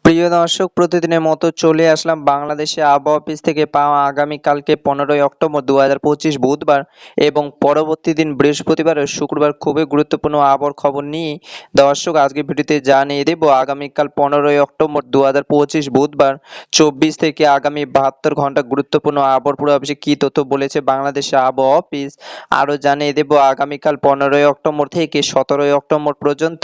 প্রিয় দর্শক, প্রতিদিনের মতো চলে আসলাম বাংলাদেশে আবহাওয়া অফিস থেকে পাওয়া আগামীকালকে 15ই অক্টোবর 2025 বুধবার এবং পরবর্তী দিন বৃহস্পতিবার ও শুক্রবার খুবই গুরুত্বপূর্ণ আবহাওয়ার খবর নিয়ে দর্শক আজকে ভিডিওতে জানিয়ে দেব। আগামীকাল 15ই অক্টোবর 2025 বুধবার 24 থেকে আগামী 72 ঘন্টা গুরুত্বপূর্ণ আবহাওয়ার পূর্বাভাসে কী তথ্য বলেছে বাংলাদেশে আবহাওয়া অফিস। আরও জানিয়ে দেব আগামীকাল 15ই অক্টোবর থেকে 17ই অক্টোবর পর্যন্ত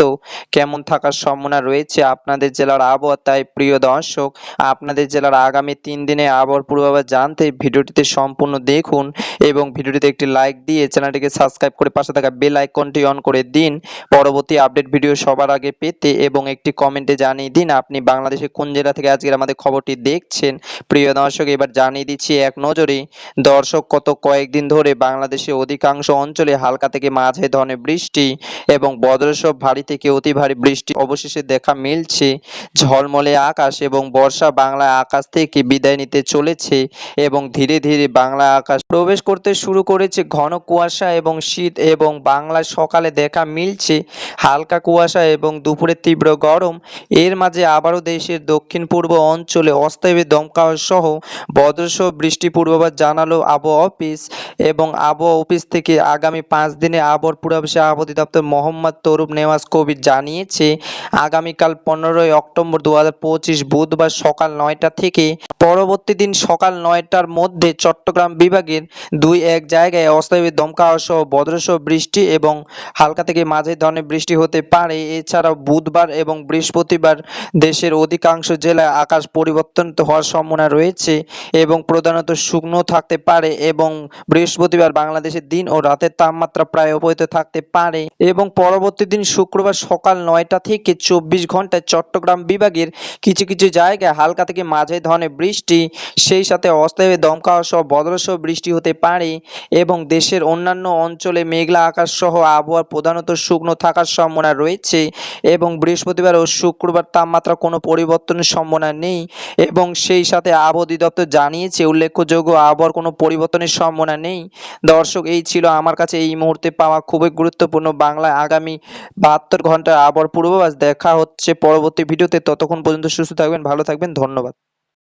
কেমন থাকার সম্ভাবনা রয়েছে আপনাদের জেলার আবহাওয়া। তাই প্রিয় দর্শক, আপনাদের জেলার আগামী 3 দিনে আবহাওয়ার পূর্বাভাস জানতে ভিডিওটিতে সম্পূর্ণ দেখুন এবং ভিডিওটিতে একটি লাইক দিয়ে চ্যানেলটিকে সাবস্ক্রাইব করে পাশে থাকা বেল আইকনটি অন করে দিন পরবর্তী আপডেট ভিডিও সবার আগে পেতে, এবং একটি কমেন্টে জানিয়ে দিন আপনি বাংলাদেশের কোন জেলা থেকে আজকের আমাদের খবরটি দেখছেন। প্রিয় দর্শক, এবার জানিয়ে দিচ্ছি এক নজরে দর্শক, গত কয়েকদিন ধরে বাংলাদেশের অধিকাংশ অঞ্চলে হালকা থেকে মাঝারি ধরনের বৃষ্টি এবং বজ্রসহ ভারী থেকে অতি ভারী বৃষ্টি অবশেষে দেখা মিলছে। ঝলমলে আকাশ এবং বর্ষা বাংলা আকাশ থেকে বিদায় নিতে চলেছে এবং ধীরে ধীরে বাংলা আকাশ প্রবেশ করতে শুরু করেছে ঘন কুয়াশা এবং শীত, এবং বাংলার সকালে দেখা মিলছে হালকা কুয়াশা এবং দুপুরে তীব্র গরম। এর মাঝে আবারও দেশের দক্ষিণ পূর্ব অঞ্চলে অস্থায়ী দমকা সহ বজ্রসহ বৃষ্টি পূর্বাভাস জানালো আবহাওয়া অফিস। এবং আবহাওয়া অফিস থেকে আগামী 5 দিনে আবহাওয়ার পূর্বাভাসে আবহাওয়া অধিদপ্তর মোহাম্মদ তরুপ নেওয়াজ কবির জানিয়েছে আগামীকাল 15ই অক্টোবর 2025 বুধবার সকাল 9টা থেকে পরবর্তী দিন সকাল 9টার মধ্যে চট্টগ্রাম বিভাগের 2-1 জায়গায় অস্থায়ী দমকা সহ বজ্রসহ বৃষ্টি এবং হালকা থেকে মাঝারি ধরনের বৃষ্টি হতে পারে। এছাড়াও বুধবার এবং বৃহস্পতিবার দেশের অধিকাংশ জেলায় আকাশ পরিবর্তন হওয়ার সম্ভাবনা রয়েছে এবং প্রধানত শুকনো থাকতে পারে, এবং বৃহস্পতিবার বাংলাদেশের দিন ও রাতের তাপমাত্রা প্রায় অব্যাহত থাকতে পারে। এবং পরবর্তী দিন শুক্রবার সকাল 9টা থেকে 24 ঘন্টায় চট্টগ্রাম বিভাগের কিছু কিছু জায়গায় হালকা থেকে মাঝারি ধরনের বৃষ্টি, সেই সাথে অস্থায়ী দমকা সহ বজ্রসহ বৃষ্টি হতে পারে এবং দেশের অন্যান্য অঞ্চলে মেঘলা আকাশ সহ আবহাওয়া প্রধানত শুকনো থাকার সম্ভাবনা রয়েছে। এবং বৃহস্পতিবার ও শুক্রবার তাপমাত্রা কোনো পরিবর্তনের সম্ভাবনা নেই এবং সেই সাথে আবহাওয়া অধিদপ্তর জানিয়েছে উল্লেখযোগ্য আবহাওয়ার কোনো পরিবর্তনের সম্ভাবনা নেই। দর্শক, এই ছিল আমার কাছে এই মুহূর্তে পাওয়া খুবই গুরুত্বপূর্ণ বাংলায় আগামী 72 ঘন্টার আবহাওয়ার পূর্বাভাস। দেখা হচ্ছে পরবর্তী ভিডিওতে, ততক্ষণ পর্যন্ত সুস্থ থাকবেন, ভালো থাকবেন, ধন্যবাদ।